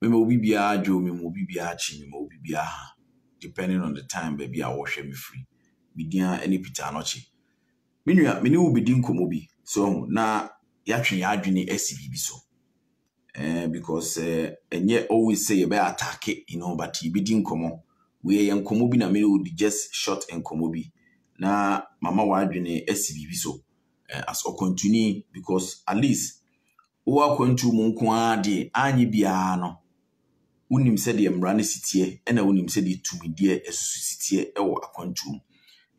me mo bibia jo me mo bibia chi me mo bibia depending on the time baby I wash me free bidia any Peter anochi minua me ni wo bedi nkomo bi so na ya twen ya adwene SBB so because enye always say you be attack it, you know, but you bedi nkomo we yan nkomo bi na me would just short nkomo bi na mama wa adwene SBB so as o continue because at least wo akwantu mu nko ade anyi bia no unim se de mra ne sitie ena unim se de tumidie esusu sitie ewo akwantu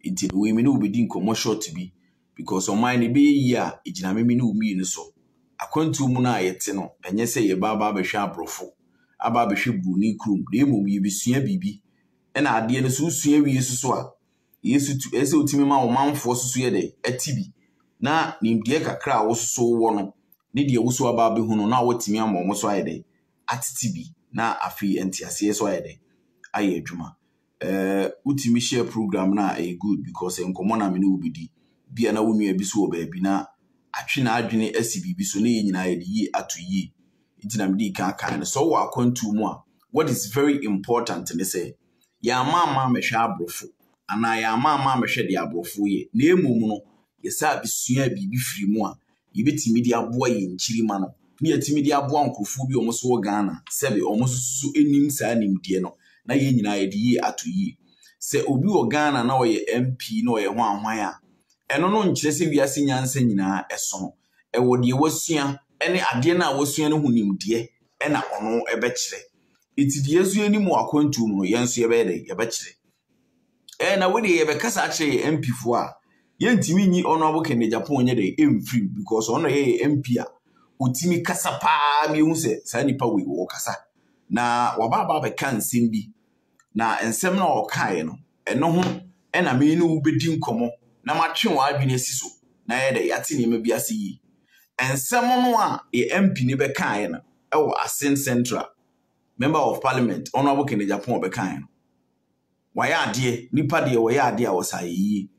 inti we me no bedi nkomo short bi because on mine be ya ejina me no umi ni so akwantu mu na ayete no enye se ye baba behwe abrofo aba behwe bruni krum na emom ye besua bibi ena ade ne so sua wi yesu a yesu tu ese otimi ma wo manfo so ye de atibi na nimdie kakra wo so wo no ne de wo so aba behu no na wotimi ama wo so ayede atitibi na afi entiase so ayede aye adwuma utimi share program na e good because enkomo na me no obidi bia na wonu ebiso wo baabi na atwe na adwene SBB so na nyina ye yi ato yi ntina me di kan so wo akwantu mu a what is very important ne say ya mama mehwe abrofo ana ya mama mehwe de abrofo ye na emom no yesa bisua bibi firi mu a yebetimi di aboa ye nchiri ma no ne yetimi di aboa nkrofo bi omoso wo Ghana sebe omoso so enim saa nimdie no na ye nyina ye de yi ato yi se obi wo Ghana na wo ye MP na wo ye ho ahwan a eno no nkyere se wiase nyansa nyina eso ewo de wasua ene ade na wasua no hunimde ena ono ebekire itidi yesu enimu akwantu mu yenso yebede yebekire na we de yebekasa akire MP fo a yentimi nyi ono abokene Japan nye de emfrim because ono ye MP a utimi kasa pa mi hu se sa nipa we wo kasa na wababa be kan simbi na ensem na okae no eno ho ena me ni wo bedi nkomo na matwe wa adwene siso na ye de yate ne mabiase yi ensem no a e MP ne be kan no ewo Asin Central member of parliament honorable Kennedy Japan be kan no waya ade nipa de waya ade a wosaye yi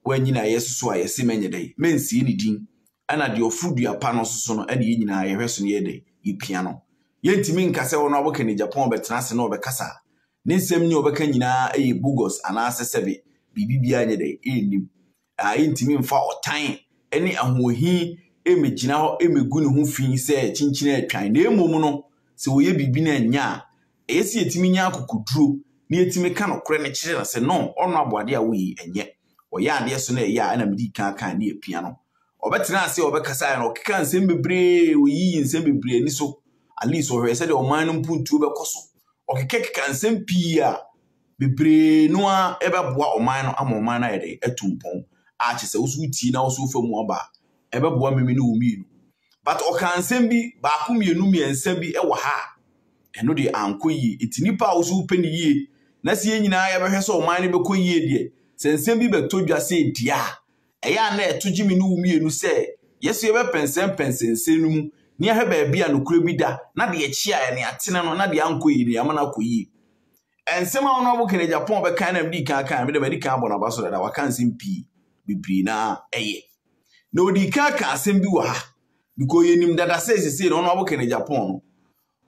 wanyina yesuso a yesi menye de mensi ni din ana de ofudu apa no soso no ene nyina ye hweso ne ye de ipia no yentimi nkase honorable Kennedy Japan be tenase no be kasa ne nsem ni obeka nyina eyi bugos ana asesebe bibibia nye de enim yentimi mfa otan ene ahohi emegina ho emegu ne ho fin se chinchina atwan na emom no se woye bibi na nya esi etimi nya akokuduro ne etimi ka no kore ne kire na se no ono aboade a woyi enye oye ade so na ya ana medi kan ne epia no obetena ase obekasa ya no keka nsem bebre oyi nsem bebre ni so at least ohwe se de oman no mpuntu bekoso okekeka nsem pia bebre no a ebeboa oman no ama oman na yede etumpon a chese usuti na usu famu oba ebeboa memi no umi no but okansem bi ba ku mienu miensa bi ewo ha eno de ankoyi etinipa usu peni yie na se nyina ya behwe so oman ne bekoyie de sensem bi betodwa se dia eya na etogimi no umienu se yeso ye be pensen no mu ni ahwe ba bia no kura bi da na de chia ya ne atene no na de ankoyi ne amana koyi ensem a ono bo Kennedy Japan be kan na bi kan me de medical abona ba so da wakansim pi bibri na eye na odi kan asem bi wa ha because yenim dada se no ono bo Kennedy Japan no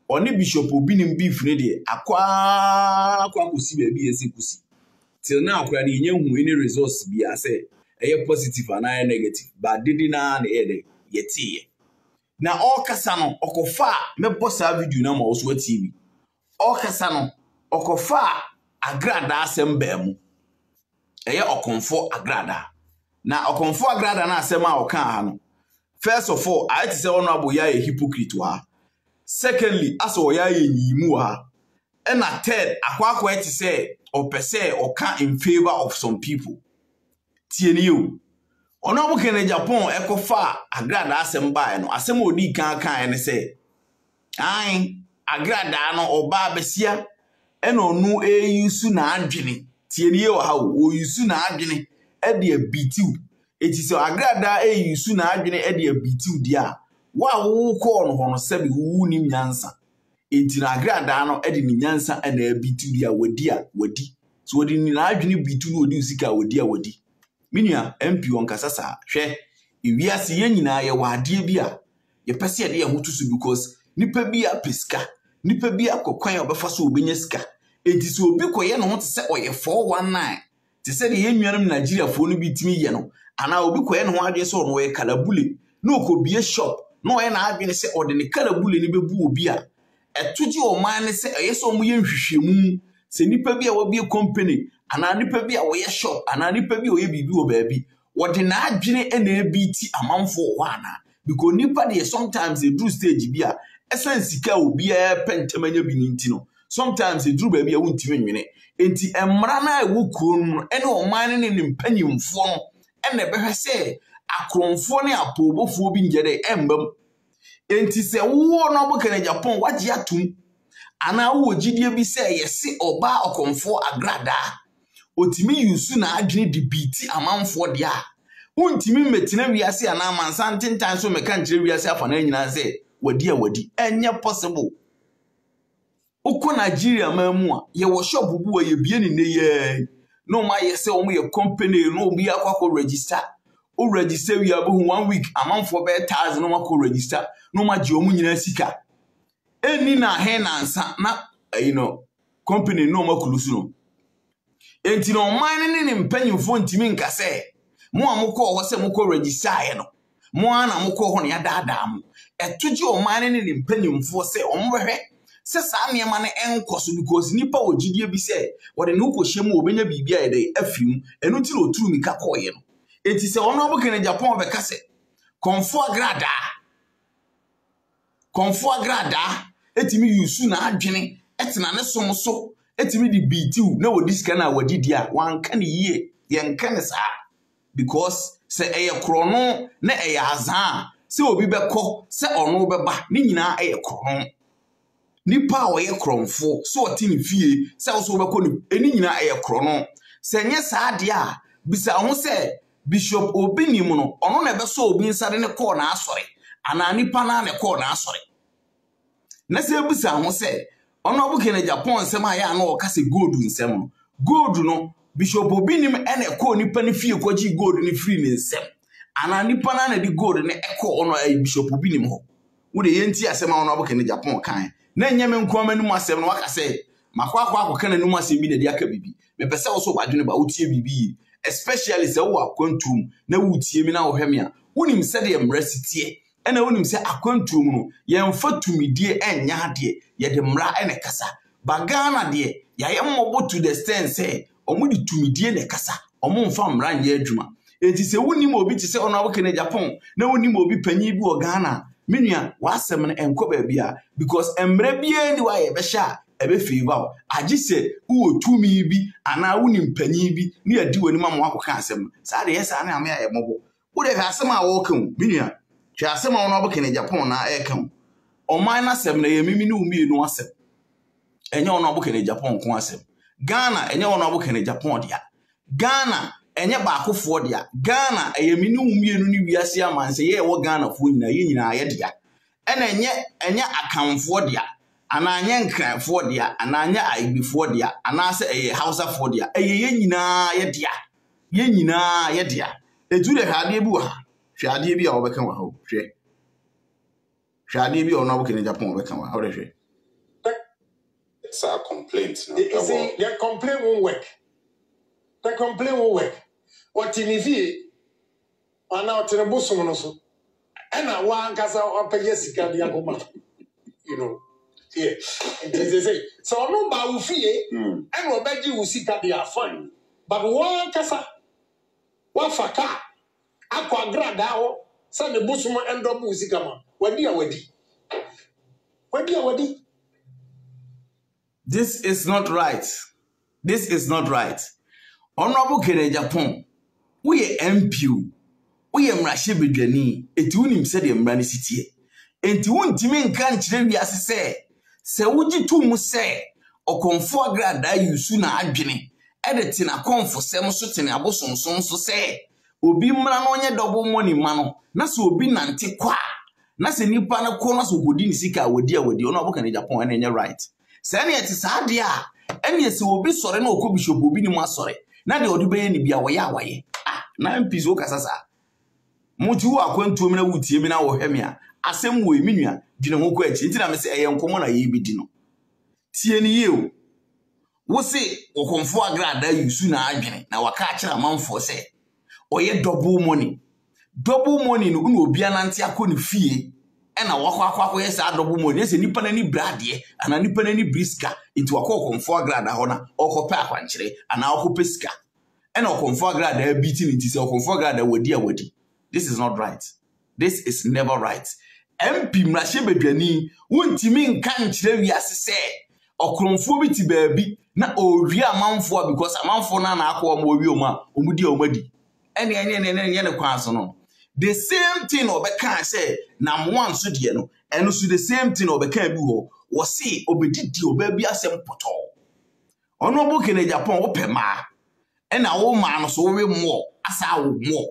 oni bishop obi nim beef ne de akwa kusi ba bi ese kusi till now akwa de nya hu any results bi ase eye positive and negative but didi na na ede yetiye na okasa no okofa me bossa video na ma oso TV okasa no okofa agrada asem ba mu eye okonfo agrada na okonfo agrada na asem a oka ha no first of all I say ono aboya a hypocrite wa secondly aso oya yenyimu ha and third akwa eti say opese oka in favor of some people tieniyo ono abo Kennedy Japan ekofa agrada asem ba no asem odi kan ne say ai agrada no oba besia ena onu eyusu na adwene tieniyo ha o yusu na adwene e de abitiu eti so agrada eyusu na adwene e de abitiu dia wa wo ko no hono sebi wu ni nyansa enti na agrada no e de ni nyansa na abitiu dia wadi so wadi ni na adwene bitiu no odi usika wadi minia MP wonkasa sa hwe ewiase ye nyina ye wade bia ye pese ye de ye hotusu because nipa bia peska nipa bi akokwan obefa so obenya sika enti so obi koye no ho te se oye 419 te se de yennuanum Nigeria fo no bi timi ye no ana obi koye no ho adwe so no we kalabule no okobie shop no ye na adwene se ode ne kalabule ni bebu obi a etoji o man ne se yeso mo ye nhwehwemu se nipa bi a wabie company ana nipa bi a wo ye shop ana nipa bi o ye bibi o baabi wode na adwene ena ebiti amanfo ho ana because nipa de sometimes e do stage bi a esen sika obi a pentamanya bi ni ntino sometimes e do baabi a wontime nwene enti emra na ewo kurom no ene o man ne mpanyimfo no ene behwe se akronfo ne apobofo bi ngede embam enti se wo no bokene Japan waje atum ana wo gidie bi se yesi oba okonfo agrada otimi yusu na adwene di biti amanfo de a wontimi metina wiase ana mansan tentan so meka nkire wiase afa na nyina se wadi enye possible uko Nigeria mamu a ye wo shop bu ye bie ni neye no ma ye se omo ye company no bi akwa register o register wi abu 1 week amanfo be 1000 no ma ko register no ma je omu nyina sika eni na he na nsa na company no ma kulusu no enti no man ne mpanyimfo ntimi nka se mo amukọ ho se mukọ register ye no mo ana mukọ ho ne yadaada mo etoji o man ne mpanyimfo se ombehwe se saa niema ne enkoso because nipa ogidie bi se wode ne ukohyem obenya bibia ye de afim enu ti no turu mika koye no enti se ono obukene Japan be kase konfo agrada etimi yusu na adwene etena ne somso etimi di bitiu na wodi sika na wadi dia wanka ne yie yenka ne saa because se eye krono na eye azan se obi bekọ se ono beba ni nyina eye krono nipa o ye kronfo so otini fie se wo so bekọ ni eni nyina eye krono se nye saa de a bisa ho se Bishop Obinim no ono na beso obi nsade ne call na asore ana nipa na ne call na asore na se bisa ho se ono abukene Japan nsem aya na o kase gold nsem gold no Bishop Obinim ene call nipa ne fie kwaji gold ni free ne nsem ana nipa na di gold ne eko ono Bishop Obinim ho wo de yenti asem ono abukene Japan kan na nyame nkoma num asem no waka se makwa akokana num asem bi de dia ka bibi me pese wo so badwene ba wotie bibi especially se wo akwantum na wutie mi na wo hweme a wonim se de mrasitie ena wonim se akwantum no ye mfa tumidie enya ade ye de mra ene kasa bagana de ya ye mmobo to the stand say omo di tumidie ne kasa omo mfa mra nya adwuma enti se wonim obi ti se ono abokene Japan na wonim obi panyi bi o Ghana menua wasem ne enko ba bia because emra bia ni wa ye be sha ebe favor agise uwo tumi bi ana woni mpanyi bi ni adi wani ma mo akoka asem sa de yesa na am ya mobo wo de asem a wo kan menua twa asem a wono abokene Japan na e kan o man na asem na ye mimi ni umi no asem enye wono abokene Japan ko asem Ghana enye wono abokene Japan dia Ghana enye ba akofo dia Ghana eyemi ni umi no ni wiase amanse ye wo Ghana fo nyina ye nyina ye dia ena enye akamfo dia ananya nkranfo dia ananya aibifo dia anase eye Hausa fo dia ye nyina ye dia etu de hade bi wa hwade bi a obeka wa ho hwade bi ono abokene Japan obeka wa ho de hwe it's a complaint no the complaint won't work what in vie ana otenebo som no so ena wa nkasa opeye sika dia goma yeah, they say so no ba wo fie and obeji wo sika they are fine but one kasa wa faka akwa grada ho say ne bosumo endo bu sika ma wadi This is not right. Honorable Kene Japan we MPU we mrahye bedwani eti wonim se de mra ne sitie enti wontimi nka nkire wiase se wogi tum se okonfo agrada yusu na adwene edete na konfo sem so tene abosonson so se obi mra no onye double money ma no na se obi nante kwa na se nipa na ko na so godi ni sika wodi ono Abokane Japan ene enye right se na eti saade a ene se obi sore na okọ Bishop obi ni mu asore na de odi beye ni bia wo ya waye na mpizo kasasa muti wo akwantuom na wutie mi na wo hweme a asem wo eminua dwene ho ko achi nti na me se eye nkomo na ye bi di no tie ni ye wo se okonfo agrada yusu na adwene na waka akira amanfo se oye double money no una obi anante akọ ne fie ena wakọ ye sa double money ese nipa na ni brade ana nipa na ni briska into akọ okonfo agrada ho na okope akwankyere ana okope sika ena okonfo agrada beating nti se okonfo agrada wadi. This is not right. This is never right. MP mrahye bedwani wontimi nka nkyere wiase se okromfo bi ti baabi na owi amanfo because amanfo na akọ mo owi omadi ene ne kwan so no. The same thing obeka say na one so de no eno so the same thing obeka bi ho wo se obedidi oba bi asem poto ono boke na Japan wo pema ena wo ma no so we mo asa wo mo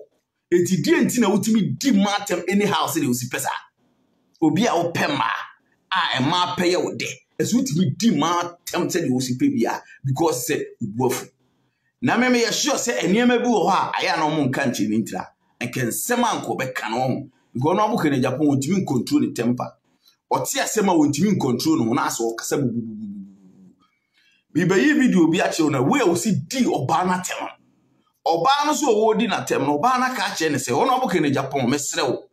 eti die nti na wutimi di matem anyhow say de usi pesa obi a wo pema a ema peye wo de esu wutimi di matem say de usi pe bia because say ubuafu na me ye sure say eniema bi wo ha aya na mo nka nchi ni ntira enken sema nko be kan wo because no abuke na Japan wutimi control the temper oti asema wutimi control no na aso kasa bububu bi bayi video bi a che na we o si di oba na tem oba no so wo di na tem no oba na ka che ne se ono abuke na Japan mesre wo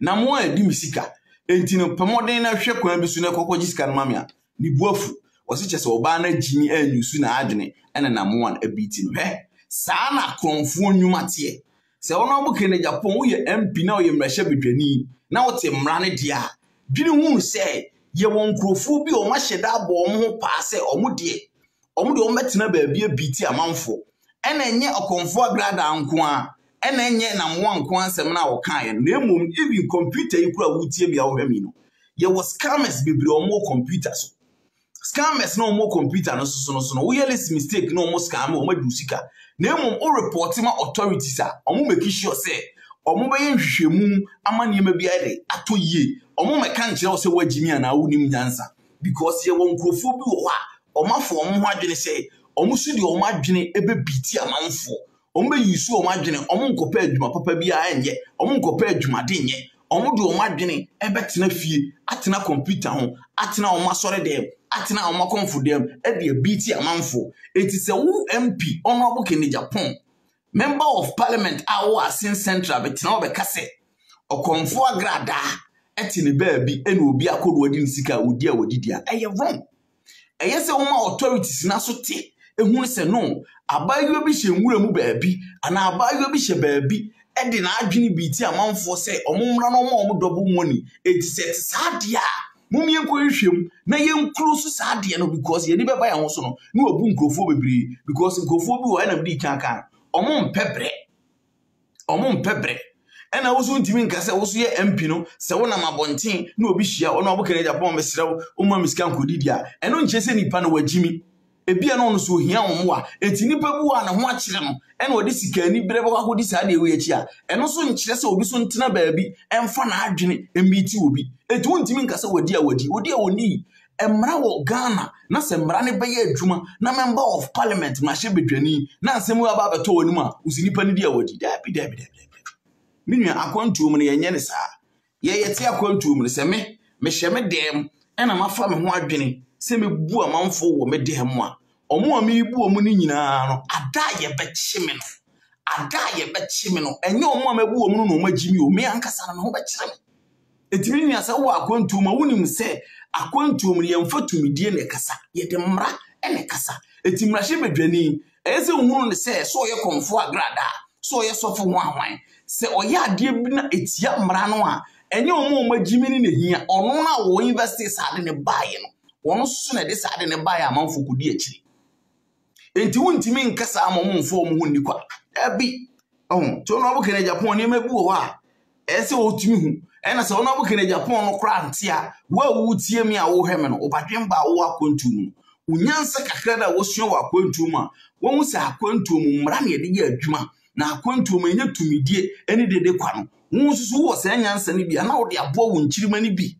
na mo adi misika enti no pemoden na hwe kwan bi su na kokko gisika no mamia ni buafu o se che se oba na jini anyusu na adwene ena na mo an abiti no he saa na kronfo nwumate se ono abuke na Japan wo ye MP na wo ye mrahye bedwani na wo te mra ne dia dwini hu se ye won krofo bi o ma hyeda abo o ho pa se o mu de o metena baabia biti amanfo ena enye okonfo agrada nko a ena enye na mo nko ansem na wo kan ye na emom even computer ikura wutie bia wo hwemi no ye was scammers bibiri o mo computer so scammers no mo computer no so no wo yeless mistake no mo scam o ma dusika na emom o report ma authorities a o mo make sure say o mo be nhwehwemu amane ma bia de atoyie omo meka nkyere se wagimi ana wonim nyansa because ye won krofo bi wo ha omafo omo ho adwene se omo su de omo adwene ebe biti amanfo omo yisu omo adwene omo nkopa adwuma papa bi a enye omo nkopa adwuma de nye omo de omo adwene ebe tena fie atena computer ho atena omo asore dem atena omo konfo dem e de biti amanfo eti se wo MP ono abuke ni Japan member of parliament awo asin central betena obekase okonfo agrada eti ne baabi ene obi akodo odi nsika odi a wodidia eye wrong eye se homa authorities na so te ehun se no abayo bi hye nwura mu baabi ana abayo bi hye baabi ede na adwene biti amanfo se omumra no omo double money eti se sadia mumye nkohwehwem na ye nkuro so sadia no because ye ni beba ya ho so no na obu nkrofo bebiri because nkrofo bi wo na bi kan omo mpebre ena wo so ntimi nka se wo so ye MP no se wo na mabonten na obi hia ono abuke na Japan mesrew o ma misika nkodidi a eno nche se nipa na wagimi ebia no so hia wo mo a enti nipa bu a na ho akire no ena odi sika ni bere bo akodi sa de we achi a eno so nkyire se obi so ntena baabi emfa na adwene emiti obi enti wo ntimi nka se wadi a woni emra wo Ghana na se mra ne beye adwuma na member of parliament ma hye bedwani na nsemu aba beto woni ma usinipa ni di a wadi dabi minua akwantuom ne yenye ne saa ye yete akwantuom ne se me hye me dem ena mafa me ho adwene se me bu amanfo wo me dem a omo a me bu omo ni nyina no ada ye bechi me no enye omo a me bu omo no magimi o me ankasa na ho bekire me etimi nua se wo akwantuom a wonim se akwantuom ne yemfa tumidie ne kasa ye de mra ene kasa etimra hye bedwani eze ohunu ne se so ye konfo agrada so ye sofo ho ahwan se oya ade bi na etia mra no a enye omo magimi ni ne hia ono na wo investors ade ne bae no wono so na de sa ade ne bae amanfo kodi akiri enti wontimi nkasa amomfo omo hu nikwa abi to no abuke na Japan ni mabu wo a ese otimi hu ena se ono abuke na Japan no kra ntia wa wutie mi a wo hweme no obadwen ba wo akontum unyansa kakra da wo suo wa akontum a won se akontum mra na ye de adwuma na akwantuom enye tumidie eni dede kwa no wo susu wo se nyansa ni bia na wo de abo wo nchirima ni bi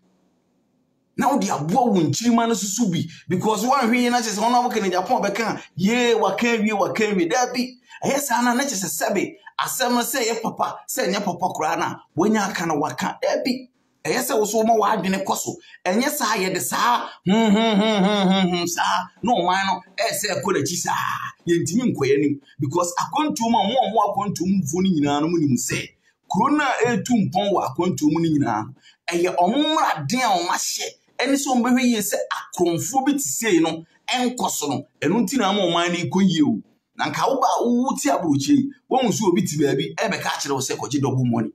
na wo de abo wo nchirima no susu bi because one hwe na chese ono abuke na Japan beka ye wakan wi da bi ayesa na chese sebe asem se ye papa se nya papa kura na wonya aka na waka da bi Eyese wo so ma wa adwene koso. Enye saa ye de saa saa no man no ese ko na chi saa ye ntimi nkoye nim because akontu ma mo akontu mu fu ni nyina no mu nim se corona etu mpon wa akontu mu ni nyina eye omumra den a o ma hye eni so mbehwe ye se akonfo bi ti sei no enkoso no enu nti na ma man ni koyie o na nka wo ba wo ti abrochi won so obi ti baabi e be ka kire wo se koje double money.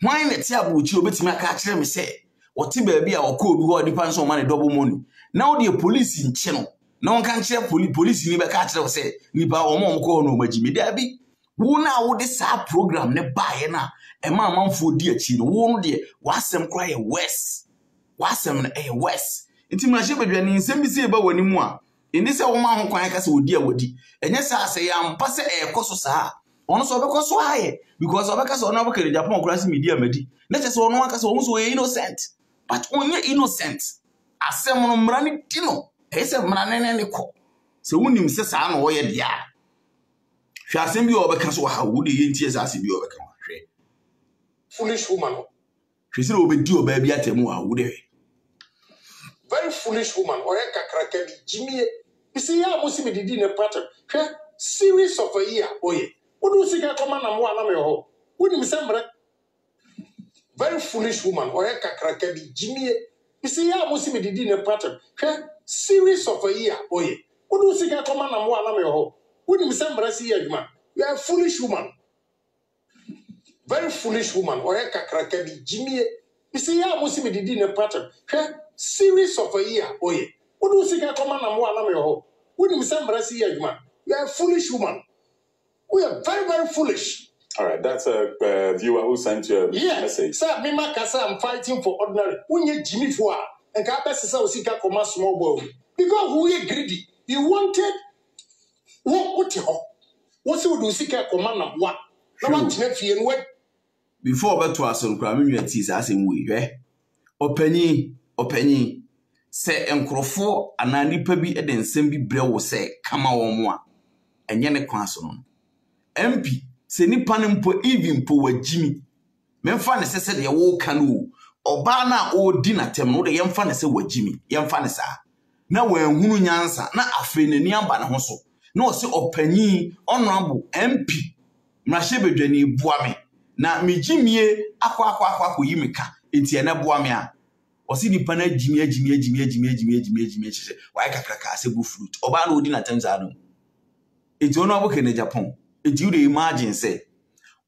Why na ti abrochi obetimi aka kire me se oti baabi a okọ obi ho dipa nso ma ne double money. Now the police in chino. No one can kire police ni be ka kire wo se nipa omo ko no magimi da bi. Wo na wo de sa program ne bae na e ma manfo di achi no wo no de wasem kra ye west. Wasem na e west. Nti ma hye bedwa ni nsem bi se ba wani mu a eni se wo ma ho kwan ka se odi a wodi. Enye sa se ya mpa se e koso sa. Ono so be koso aye because obeka so ono abekere Japan cross media madi. Na che se ono aka se wo so innocent. But onye innocent. Asem no mra ni dino. E se mra ne ko. Se wonim se sa na wo ye dia. Hwe asem bi obeka so ha wo de yentie sa asem bi obeka hwe. Foolish woman. Hwe se obedi oba bi atemu ha wo de. Very foolish woman. Oye kakraka bi jimie. Isi ya mo si me didi ne pattern. Hwe series of a year oye. Wodu sika koma na mo ana me ho. Wonim se mra. Very foolish woman. Oye kakraka bi jimie. Isi ya mo si me didi ne pattern. Hwe series of a year oye. Wodu sika koma na mo ana me ho. Wonim se mra si ya adwuma. You are a foolish woman. Very foolish woman. Oye kakraka bi jimie. Isi ya mo si me didi ne pattern. Hwe series of a year oye. Wodu sika koma na mo ana me ho. Wonim se mra si ya adwuma. You are a foolish woman. We are very, very foolish. All right, that's a viewer who sent you a message. Sir, me makasa, I'm fighting for ordinary. When you Jimmy for and Kabasa Sika Koma small boy. Because we are greedy. You wanted what put you? What's you do Sika Command what? No one to and what? Before but to us on Crammy as in we, eh? Openny. Say Encrofo and I nipa bi eden sembi brew say kama wonwa. Enye ne kwaso MP se nipa ne mpo even po wagimi memfa ne sese de wo kanu oba na odi na tem no de yemfa ne se wagimi yemfa ne sa na wanhunu nyansa na afi ne ni amba ne ho so na o se opanyi honorable MP mrahye bedwani buame na megimie akwa yimika enti ene buame a o se nipa na jimi why kakraka se bu fruit oba na odi na tem za no enti ono aboke ne Japan. If you imagine say,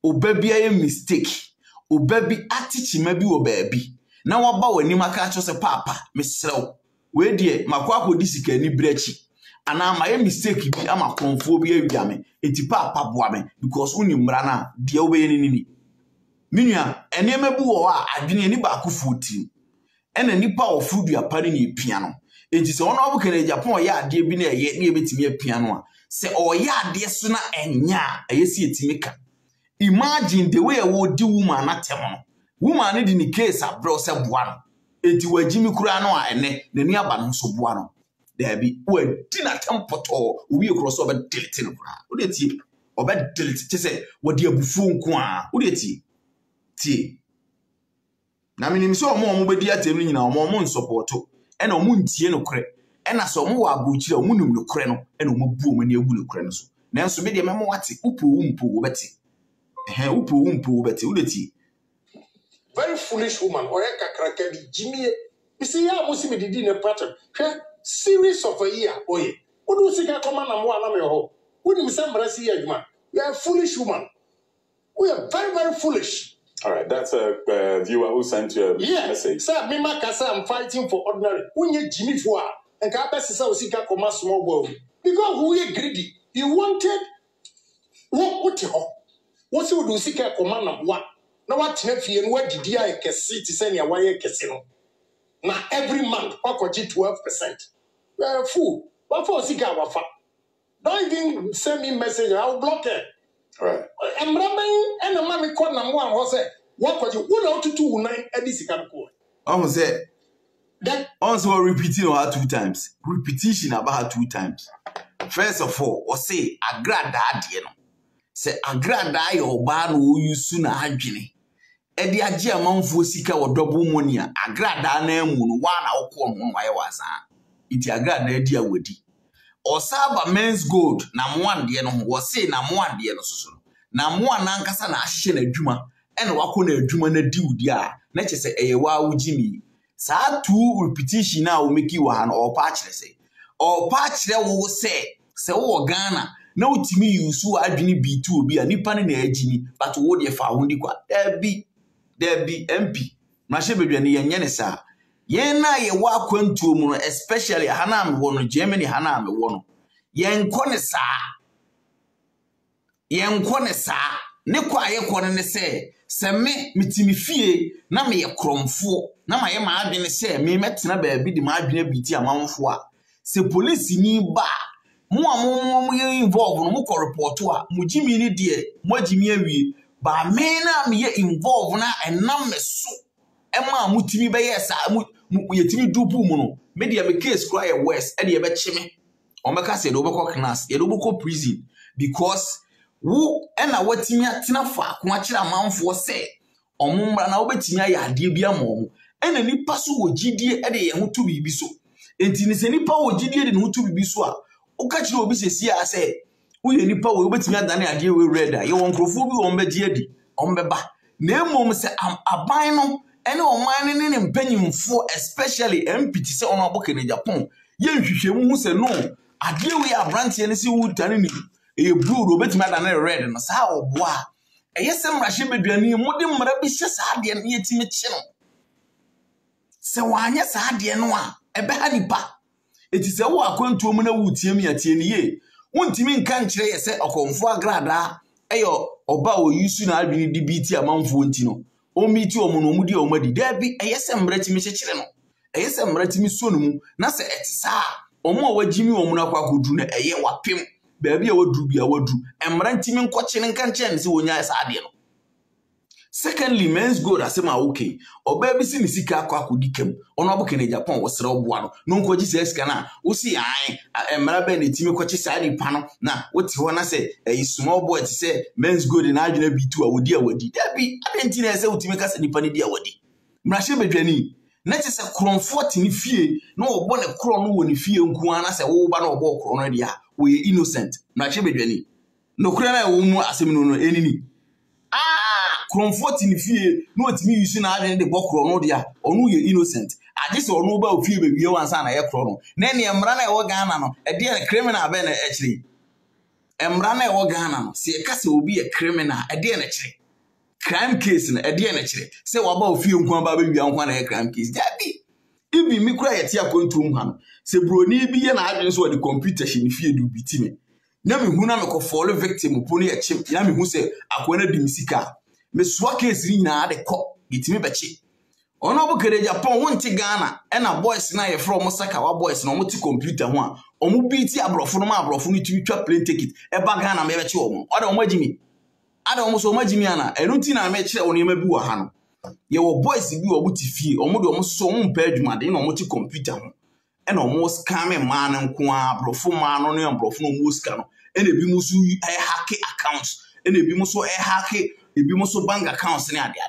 Obebia a mistake, Obebi atichima bi obebi. Na waba weni makacho se papa, Mr. We dear, makwako disika ni brechi. Ana ma mistake bi ama konfobia yame, eti papa buame, because uni mrana, dia we nini. Minya, eneme bu wa adwene ni ba akufuti. Ene nipa ofudu ya pari ni piano. Enti se ono abukere Japan ya ade bi na ye ni ebetimi piano a. Se oya de so na enya ayesi etimika. Imagine the way wo di woman atem no. Woman ni di case abro se boa no. Enti wagimi kura no a ene nani aba no so boa no. There be wo di na tempoto wo ye cross over delete no kura. Wo de tie oba delete te se wo di abufu nko a. Wo de tie. Na minim so omo bedi atem ni nyina omo nsupport. E na omo ntie no kure. Ena so mo wa abuchire mo num no kure no ena mo bu mo na egu no kure no so nanso me de memo wate upo wo beti upo wo beti udeti. Very foolish woman oye kakraka bi jimie isi ya mo si me didi ne pattern hwe series of a year oye wodu sika koma na mo ana me ho wonim se mra si ya adwuma. You are a foolish woman. We are very, very foolish. All right, that's a viewer who sent you a message. Sir, me makasa, I'm fighting for ordinary. When you Jimmy for and Kabasa Sika Koma small boy. Because we are greedy. You wanted what you what's you do Sika Koma na what? Now what nephew and what did I see to send your wire casino? Now every month, what 12%. You are a fool. What for Sika Wafa? Don't even send me message, I'll block it. Right. I'm rubbing and a mammy called number one was it. What was you? What out to 2-9 Eddie can call? I say that also repeating her 2 times. Repetition about her 2 times. First of all, or say a grad dad, you know. Say a grad die or ban who you soon adwene. edi agye amanfo sika wo double money agrada na emu no wa na wokọ ho waye wasa iti agrada edi awodi osaba men's gold na moande no ho wo se na moande no soso na moa na nkasa na ahye na adwuma ene wako na adwuma na diudi a na kyese eye wa wugimi saa two repetition na wo meki wa ha no opa akire se opa akire wo se wo Ghana na utimi yusu adwini B2 obi a nipa ne na agini but wo de fa ho ndi kwa Debi MP Mashe bedwane yenye ne sa yen na ye wa kwantuo mu no especially Hanam wo no Germany Hanam wo no yen kone sa ne kwa ye kone ne se me mitimi fie na me ye kromfo na ma ye ma adwene se me metena ba bi di ma adwene biti amanfo a se police ni ba mo ye involve no mo ko report a mo jimi ni de mo jimi awie ba me na me ye involve na enam me so ema mutimi be yes yetimi dupu mu no me de me case cry west e de be chime o meka say do be ko class ye do be ko prison because wo ena watimi atena fa ko akira manfo say omumbra na obetimi ayade bia mo ena nipa so wo gidie e de ye ho to bibi so enti ni se nipa wo gidie de no to bibi so a o ka kire obi sesi a say uye nipa wo obetimi adane ade we red a ye won krofo bi won begye adi on beba na emom se aban no ene oman ne mpanyimfo especially MPT se ono aboke na Japan ye nhwehwemu hu se no ade we abrantie ne se wutane ni e blue obetimi adane red no sa obo a eye se mrahye beduani mode mra bi hye sa ade ne yetimi kye no se wanye sa ade no a ebe ha nipa eti se wo akwantuo mu na wutiam yatie ni ye wontimi nka nkire ye se okomfo agrada eyo oba o yusu na adwini di biti amanfo nti no o miti o mu no mu di o madi dabi eyese mratimi kyekire no eyese mratimi so no mu na se etisa omo a wagimi o mu na kwakodu na eye wapem baabi a wadu bia wadu emrantimi nkɔkye nka nkyɛ ne se wonya esa ade no. Secondly, men's gold asema okay oba bi si ni sika akodi kam ono aboke na Japan wo sere oboa no nkoji se sika na wo si an emra ba na timi kɔkye sa ni pa no na woti ho na se small boy ti se men's gold na adwena B2 a wodi dabi adenti na se wotimi ka se nipa ni di awodi mrahye bedwani na kyese kromfo ti ni fie na obo ne kro no wo ni fie nku ana se wo ba na obo kro no dia wo ye innocent mrahye bedwani no kura na wo mu asemi no enini Kromfort ni fie no otimi yusu na adwene de bokro no dia onu ye innocent ade se onu ba ofie be wie wansa na ye kro no na ne emra na e wo Ghana no e de criminal be na e kire emra na e wo Ghana no se ka se obi ye criminal e de na kire crime case na e de na kire se wa ba ofie nku ba wie anko na ye crime case dabi ibi mi kura ye ti akontum ha no se broni bi ye na adwene so de computer shi ni fie du bitime na me hu na me ko follow victim poni e chim na me hu se akwana dimisika me swa case ni na de ko gitimi bechi ono obukere Japan wonti Ghana na boys na ye from Osaka wa boys na omuti computer ho a omu biti abrofo no ma abrofo no timi twa plane ticket e ba Ghana me bechi omu oda omagimi ada omu so omagimi ana enunti na me kire oni ma bi wa ha no ye wo boys bi wo buti fie omu de omu so omu mpa adwumade na omuti computer ho na omu scam man nko a abrofo man no ne abrofo no mu scan no ene bi mu so hack accounts ene bi mu so hack ebi mo so bank accounts ne ade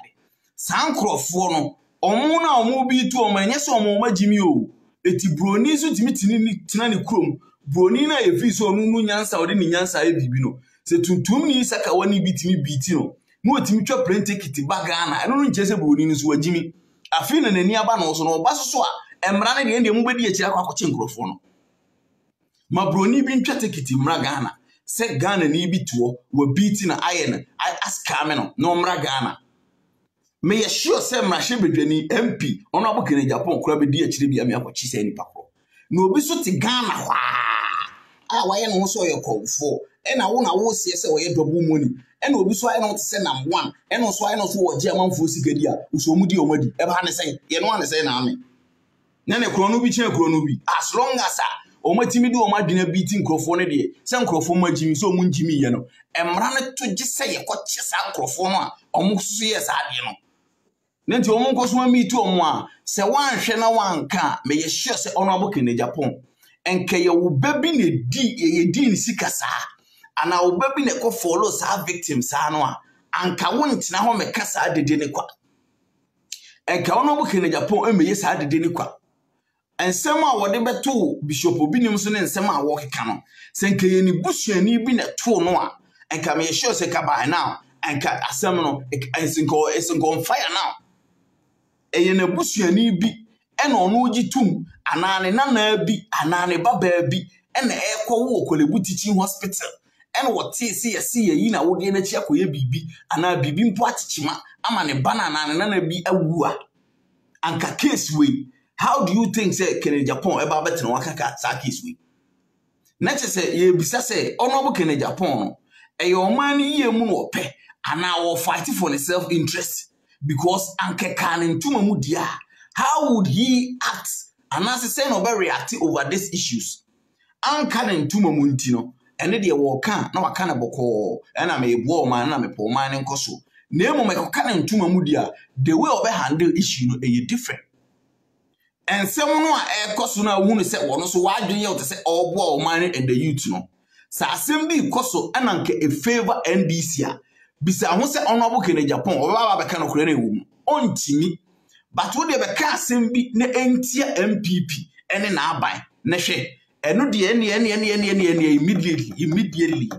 sankrofo no omo na omo bi tu omo enye so omo magimi o eti broni so timi tina ni krom broni na efi so onu nyansa ode ni nyansa e bibi no se tuntum ni saka wani bitimi biti no no timi twa plane ticket bagana eno no nche se broni ni so wagimi afi na nani aba no so no ba so a emra na de mu bedi akira kwa kwache nkrofo no ma broni bi ntwa ticket mra Ghana se Ghana ni bi tuo wa biti na ayen aska me no mra Ghana me ye sure se mrahye bedwani MP ono abokene Japan kura be di akire bia me akwachi se nipa kro na obi so te Ghana hwa a waye no so ye komfo na wo sie se wo ye double money na obi so aye no te se number 1 na so aye no so wo je amanfo sikadi a uso mudi omadi e ba ne se ye no ane se na ame na ne kro no bi kire kro no bi as long as omatimi do omadwena biti nkrofo ne de se nkrofo magimi so munjimi ye no emra ne to gise ye kwache sa nkrofo no a omusu ye sa de no nenti omunkoso amitu omu a se wanhwe na wanka me ye sure se ono abokene Japan enke ye wo baby ne di ye di ni sika sa ana wo baby ne ko follow sa victim sa no a anka wontina ho meka saa dede ne kwa enka wono bu Kennedy Agyapong emeye saa dede ne kwa ensem a wode beto bishop obinim so ne ensem a wo keka no senka ye ni busuani bi na to no a enka me sure se ka by now enka asem no esenko on fire now eye na busuani bi ena ono gitum anane nana bi anane baba bi ena ekwo wo Korle Teaching Hospital ena wote se yesi yi na wode na chi akoye bibi ana bibi mpo atichima ama ne bana anane nana bi awua anka case we. How do you think say Kennedy Agyapong eba betin wakaka sa case we? Na che say ye bisa say Honorable Kennedy Agyapong no e your man ye mu no pe ana wo fight for the self interest because anke kan ntuma mu dia. How would he act? And as say no be react over these issues. Anka ntuma mu nti no ene de wo kan na waka na boko na me bo man na me po man nkoso. Na emu me kan ntuma mu dia the way obe handle issue no e different. And someone who koso na who say wono so wadwen ye say obo man and the youth no sa asem bi koso ananke e favor NDC a bisa ho say Honorable Kennedy Agyapong oba ba ka no kure na ewu ontimi but wo de be ka asem bi na entia MPP ene na aban na hwe eno de ene immediately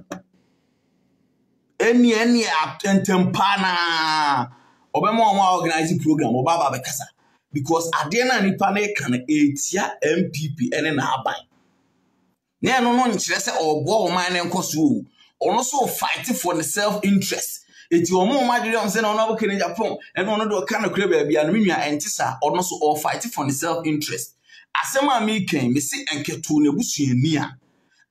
ene atempana obema o organize program oba ba be kasa because adena nipa na kan etia MPP ene na aban na eno no nkyere se obo o man nkoso ono so fight for the self interest eti omo ma dwere on se na ono Kennedy Agyapong eno ono do kan kure ba bia no menua entisa ono so all fight for the self interest asema me kan me se enketo na busuani a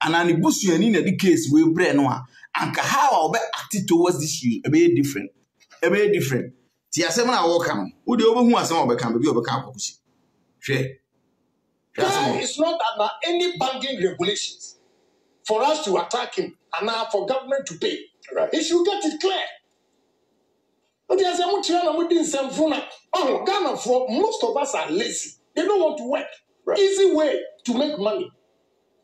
ana ne busuani na the case we bre no a anka how obe act towards this issue e be different ti asem na wo kan wo de obehu asem obeka be bi obeka akokusi hwe it's not about any banking regulations for us to attack him and now for government to pay. Right. He should get it clear. But there's a much oh, Ghana, for most of us are lazy. They don't want to work. Right. Easy way to make money.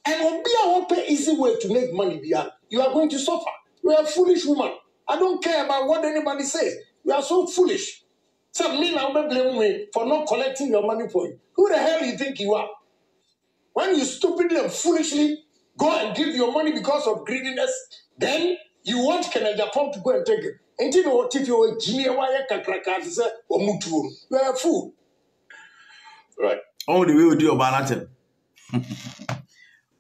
And when I won't pay easy way to make money, you are going to suffer. You are a foolish woman. I don't care about what anybody says. You are so foolish. So me now blame me for not collecting your money for you. Who the hell do you think you are? When you stupidly and foolishly go and give your money because of greediness, then you want Kennedy Agyapong to go and take it. And you know what? If you're a genius, you are a fool. Right. Oh, the way we do about that.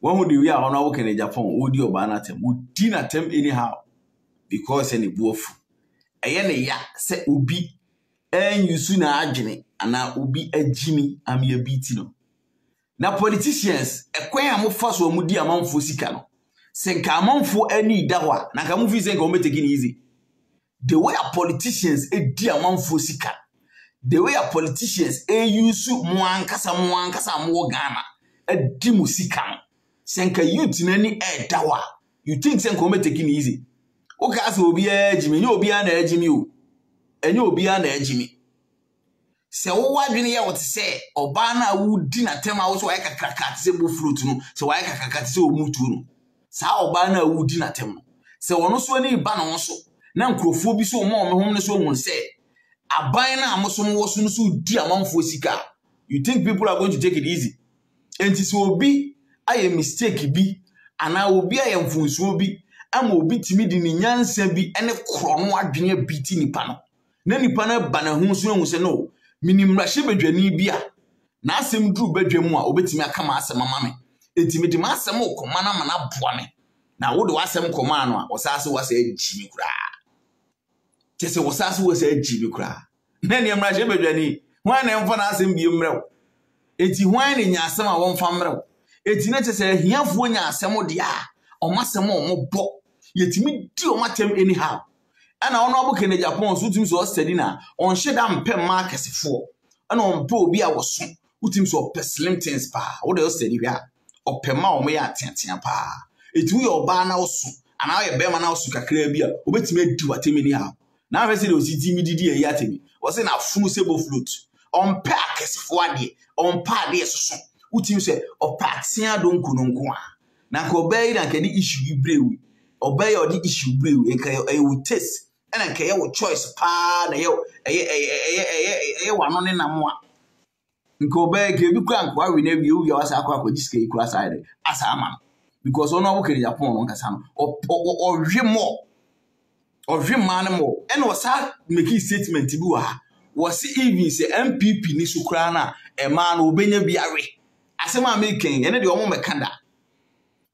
When would we are on our Kennedy Agyapong, would you about that? Would dinner them anyhow? Because any wolf. Ayene ya se ubi en yusu na adwene ana ubi agimi am ye bitino. Na politicians ekwan amofa so amudi amanfo sika no. Senka amanfo ani dawa na ka mufi senka o meteki easy. The way a politicians edi amanfo sika. The way a politicians yusu mwankasa mo Ghana edi mu sika no. Senka youth nani dawa. You think senka o meteki easy? Oka so obi agimi ni obi na agimi o. Enye obi na agimi. Se wo wadwene ye wote se oba na wudi na tema wo so wa kakaka se bo fruit no se wa kakaka se omutu no sa oba na wudi na tem no se wono so ani ba na wo so na nkrofo bi so mo hom ne so hun se aban na amoso wo so no so di amanfo sika. You think people are going to take it easy? Enti se obi aye mistake bi ana obi aye mfunso bi ama obi timi di ni nyansa bi ene kro no adwene biti nipa no na nipa na ba na hu so hu se no minimrahye bedwani bia na asem dru bedwamu a obetimi aka ma asem mama etimi di ma asem okoma na mana boa me na wo de wasem koma no a osase wase agimi kura tese osase wase agimi kura na ne mrahye bedwani hwan na mfa na asem bi mrew eti hwan ne nya asem a won fa mrew eti na tese hiafo nya asem de a omasem o bo yetimi di omatem anyhow. And I know Kennedy Agyapong so team so steady na on sheda mpe ma kesefo ana on pe obi a woso utim so slim things pa wo de steady hia opema o me ya tiatia pa etu ye oba na woso ana ye be ma na woso kakra bi a obetime adi watemi ni ha na fe se de ositi mi didi e ya temi wo se na funu sebo float on pe akesefo ade on pa ade soso utim se opa sia don kunonko a na ko be na kedi issue bi brewu obey or the issue brew e will taste ena nke ye wo choice pa na ye wano ne namwa nke obe ke bi kwa nkwa we na wi uya wasa akwa jiske ikura side asa ama because ono wo kere Japan no nkasa no ohwe man mo ena wasa make statement bi wa ha wasi even say MPP ni sukura na e man obenya bi awe asema American ene de omo mekanda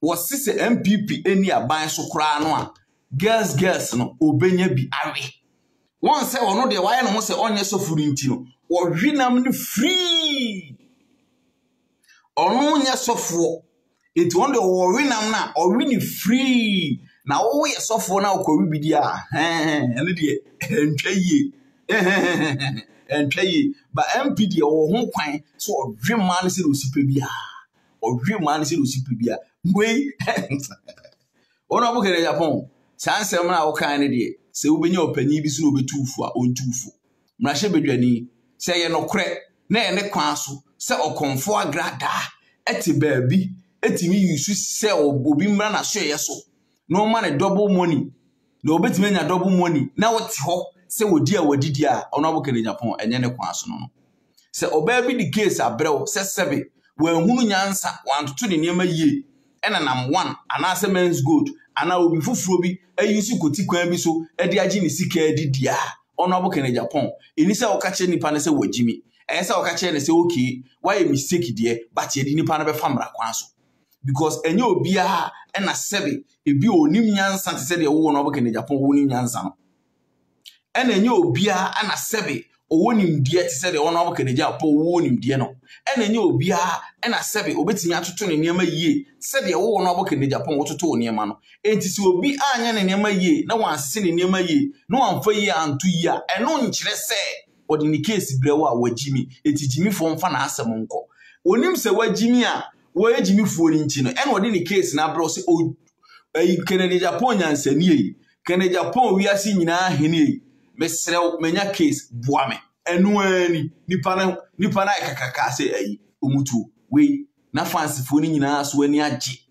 wasi say MPP eni aban sukura no a girls no obenya bi awe won say ono de waye no mo say onye sofuru nti no wo hwinam ni free ono nya sofo enti won de wo hwinam na o hwini free na wo ye sofo na ko bibidi a ene de entwaye entwaye ba MPD wo ho kwan so o hwema ne se osipa bia o hwema ne se osipa bia ngwe ono bo kere Japan sansem na wo kan ne de se wo benya opanyi bi so no betufu a ontufu mrahye bedwani se ye nokre na ye ne kwan so se okonfo agrada eti baabi etimi yusu se obi mra na so ye so no man double money na obetimi anya double money na wote ho se wodi a wadidi a ono abokere Japan enye ne kwan so no se oba bi di case abrew se sebe wanhunu nyansa wantoto ne niam yie ena nam 1 ana se men's good ana obi fufuro bi ayusi koti kwan bi so edi agi ne sika edidia ono abokere Japan eni se okache nipa ne se wagimi se okache ne se okay why mistake die but edi nipa na be famra kwan so because enye obia ena sebe ebi onim nyansa te se de wo no abokere Japan wo nim nyansa no ena enye obia ana sebe owonim die te se de wo no abokere Japan wo wonim die no ena enye obia ena sebe obetimi atoto ne niam yie se de wo no abokere Japan wo toto niam no enti se obi anya ne niam yie na wanse ne niam yie na wanfa yie anto yie a eno nkyere se odi ni case brewa wagimi etijimi fo mfa na asem nko onim se wagimi a wagimi fo ni nti no ena odi ni case na bro se o Kennedy Japan nyansani yi Kennedy Japan wiase nyina hene yi mesrew menya case boame enu ani nipa na kakaka se ayi omutu we na fancy fo ni nyina so ani age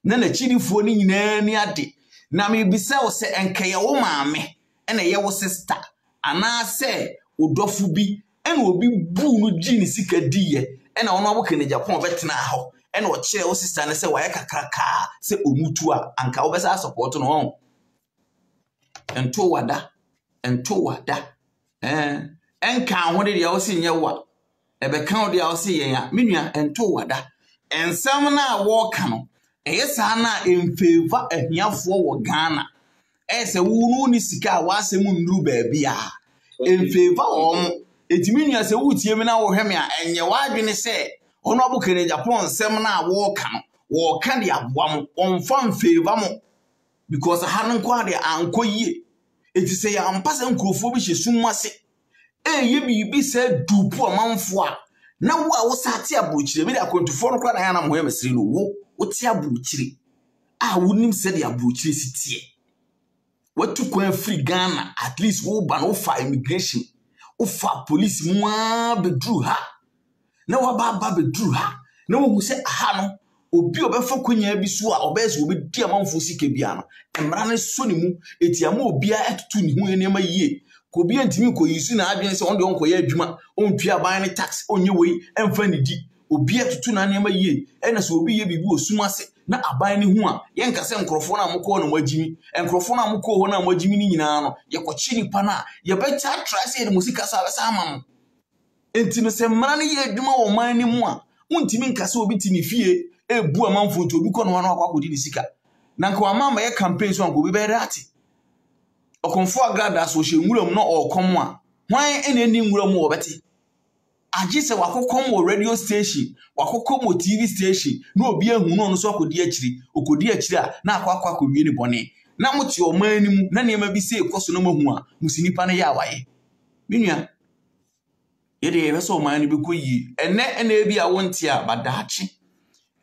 na chiri fo ni nyina ni ade na me bisa wo se enkaye wo maame ena ye wo sister ana se odofu bi ena obi bu no gini sika diye ena ono abokene Japan betena ho ena o kire wo sister ne se waye kakraka se omutu a anka wo besa support no ho ento wada enka ho de ya wo se nyewa ebe kan de ya wo se yen a menua ento wada ensam na wo ka no eyesa na emfeva ahiafo wo Ghana ese wunu ni sika wa asem nduru baabi a emfeva etimi nua se wutie me na wo hweme a enye wadwene se ono abokere Japan sem na wo ka no wo ka de aboam onfa mfeva mo because hanon kwa de ankoyie eti se ya ampasa nkrofo bi hesumase ye bibi se dupu amanfo a na wo a wo sate aburuchire bi da kontufo no kwa na ya na mo yemesiri no wo ti aburuchire a wonim se de aburuchire sitie watu kwa free Ghana at least wo ba no fa immigration wo fa police mwa bedru ha na wo ba bedru ha na wo hu se aha no obi obefa kwanya bi so a obese obi di amanfo sike bia no emra ne so ne mu etiama obi a etoto ne hu enema yie ko bi antimi ko yisu na adwen se on de on ko ye adwuma on tua ban ne tax onye wei emfa ne di obi etoto na enema yie ena so obi ye bibi osumase na aban ne hu a ye nkase nkrofo na mokọ na magimi nkrofo na mokọ ho na magimi ni nyina no ye kochi nipa na ye beta trase ye musika sa besa amam enti no se mra ne ye adwuma wo man ne mu a untimi nkase obi ti ne fie ebu amanfo nti obi kọ no wana akwa kodi ne sika na nka amama ye campaign so anko obi be rati okonfo agrada so hye nwuram no okom a hwan eni nwuram wo beti agi se wakokom wo radio station wakokom wo TV station na obi ehunu no so akodi akiri okodi akiri a na akwa akwie ni bone na moti o man ni mu na niam bi se ekoso no mahu a musinipa ne ya waye minua yede ye so man ni be koyi ene ebi a wonti a badaachi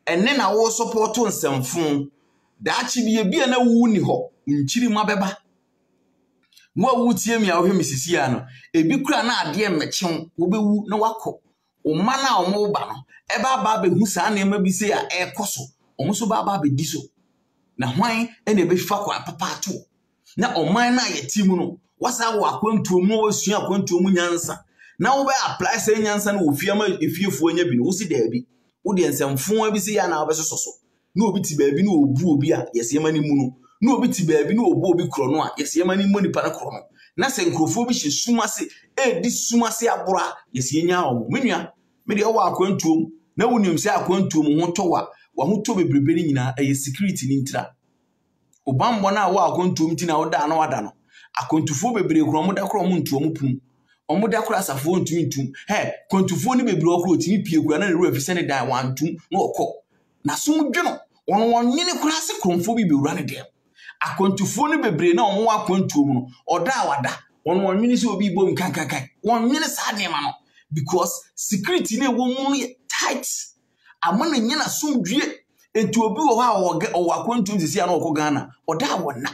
ene na wo support nsamfun daachi bi na wu ni ho nchiri mabeba mo awutie mi a wo hwemisisi ya no ebi kura na ade mechen wo bewu na wako o mana o mo ba no eba aba behu saa na ema bi se ya ekoso o mo so ba aba bedi so na hwan ene be fa kwa papa ato na o man na ye timu no wasa wo akwantuo mu osua akwantuo mu nyansa na wo be apply say nyansa na ofia ma efiefo anya bi no wo si da bi wo de nsemfo abi si ya na obesoso na obi ti ba bi na obu obi a yesi ema ni mu no na obi ti ba bi na obu obi kro no a yesi ema ni mu nipa na kro no na se nkrofo bi hye sumase di sumase abora yesi enya omo menua me de wo akwantuo na wonim se akwantuo mu ho towa wa ho to bebrebe ni nyina eye security ni ntira obambo na wo akwantuo mti na wo da na wada no akwantufo bebrebe kro mo da kro mo ntuo mo pum omo da kro asafo ntumi ntum kwantufo ni bebrebe kro timi pie kura na reru afise ne dan wantum na okọ na som dweno won nyine kura se kromfo bi bewura ne dem akwantufo ni bebrebe na omo akwantuo mu no oda wada won nyine se obi bom kankankan won nyine sa ne ma no because security na wo mu tight amana nyina som due enti obi wo ha o akwantuo sisi ya na okọ Ghana oda wona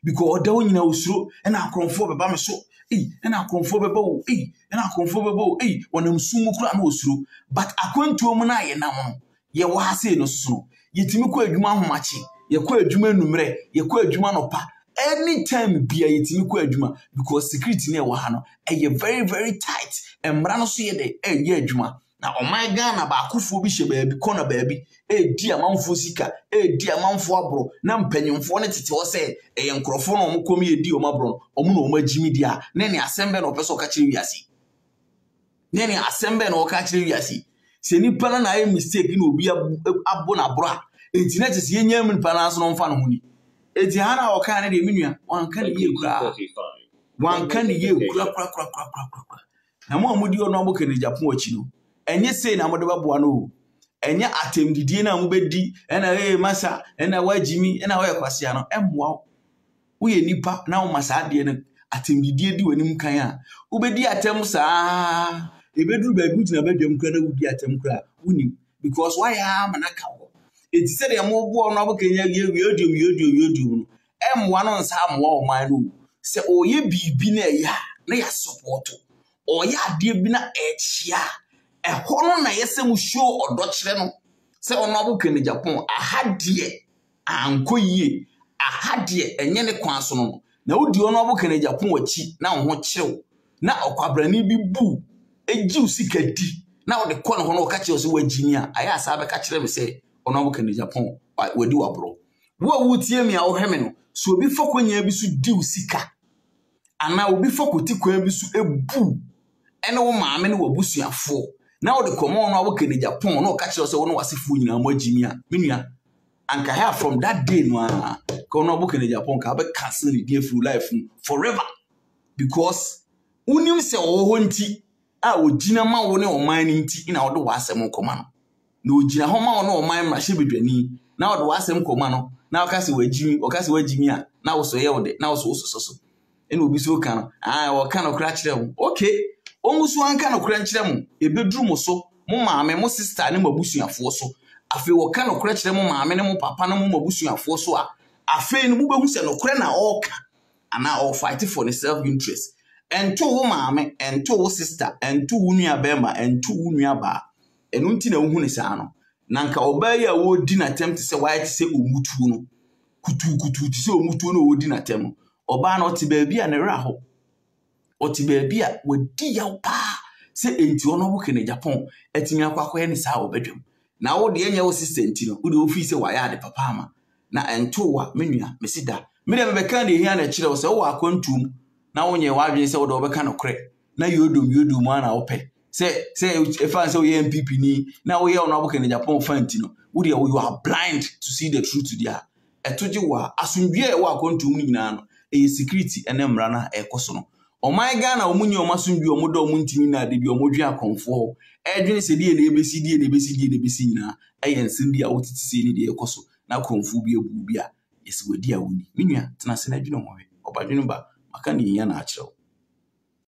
because oda wo nyina osuro na akromfo beba me so na akromfo beba wo na akromfo beba wo wonam sumu kura na osuro but akwantuo mu na ye nam no ye wo ha sei no so no yetimi kɔ adwuma homache ye kɔ adwuma numere ye kɔ adwuma no pa anytime bia yetimi kɔ adwuma because security na wo ha no very very tight emra no so ye de ye adwuma na oman Ghana ba akufo bi hye baabi kona baabi di amanfo sika di amanfo abro na mpanyimfo ne tete wo se nkrofo no mo komi edi o mabro omo no magimi dia na ne asembe no peso ka kire wiase ne asembe no ka kire wiase se ni pana na mistake na obi abo na bro a enti na tese yenya min pana so no mfa no huni enti hana o ka ne de menua wan ka ne ye kura wan ka ne ye kura na mo amudi ono abo kene Japan wachi no enye sei na modeba boa no enye atemdidie na mubedi ena masa ena wajimi ena wa kwasia no emwa wo ye nipa na wo masa ade no atemdidie di wanim kan a ubedi atem saa ebeduru ba bi tina badwam kra na wudi atem kra woni because why am na ka wo enti se de mo boa no abokenya yodium no emwa no nsa amwa o man no se oye bibi na ya support oye ade bi na echia hono na yesem show odo kire no se ono abokene Japan ahadie ankoyie ahadie enye ne kwan so no na wodi ono abokene Japan wachi na ho kirew na okwabrani bi bu ejiw sikadi na wode kɔ no ho ka kire so wagimi a aya asa be ka kire me se ono abokene Japan wadi wabro wo wutie mi a wo heme no so obi fokonya bi so diw sika ana obi fokoti kwa bi so ebu ene wo maame ne wabusuafo na wo de komo no abokene Japan no ka kire so wo no wasefo nyina mo agimi a menua anka here from that day no ko no abokene Japan ka be cancel the day through life forever because unim se wo ho nti a ogina ma wo ne oman ni nti ina wo de wasem koma no na ogina ho ma wo ne oman ma hye bedwani na wo de wasem koma no na wo ka se wagimi a na wo so ye wo de na wo so ene obi so ka no wo ka no kra kire wo okay ongusu anka no kra nkire mo ebeduru mo so mo maame mo sister ne mabusuafo so afi wo ka no kra kire mo maame ne mo papa ne mo mabusuafo so a afi ne mo behu se no kra na oka ana all fight for the self interest ento wo maame ento wo sister ento wo nua bema ento wo nua ba enu nti na wo hu ne saa no nanka obayi a wo di na attempt se why se omutu no kutu ti se omutu no wo di na attempt oba na oti baabi a ne ra ho oti baabi a wadi ya pa se enti ono wo kene Japan etimi akwakoye ne saa obedwam na wo de enye wo sister enti no wo de ofi se wa ya de papa ama na ento wa menua mesida me de beka na ehia na kire wo se wo akwantum na wonye wadwen se wo de obeka no kre na yodum ana wo pe se efa se wo ye MPP ni na wo ye ono abokene Japan fanti no wo de you are blind to see the truth there etoje wa asundwe wo akwantum ni nyina no security ene mra na ekoso no oman Ghana omunye omasundwe omodo omuntimi na de bi omodwe akonfo edwene se die na ebesi nyina ensem bi a wotiti se ni de ekoso na konfo bi ebu bi a yesi wadi a woni menua tena se na dwene ho he obadwene ba maka ne nya na akyerew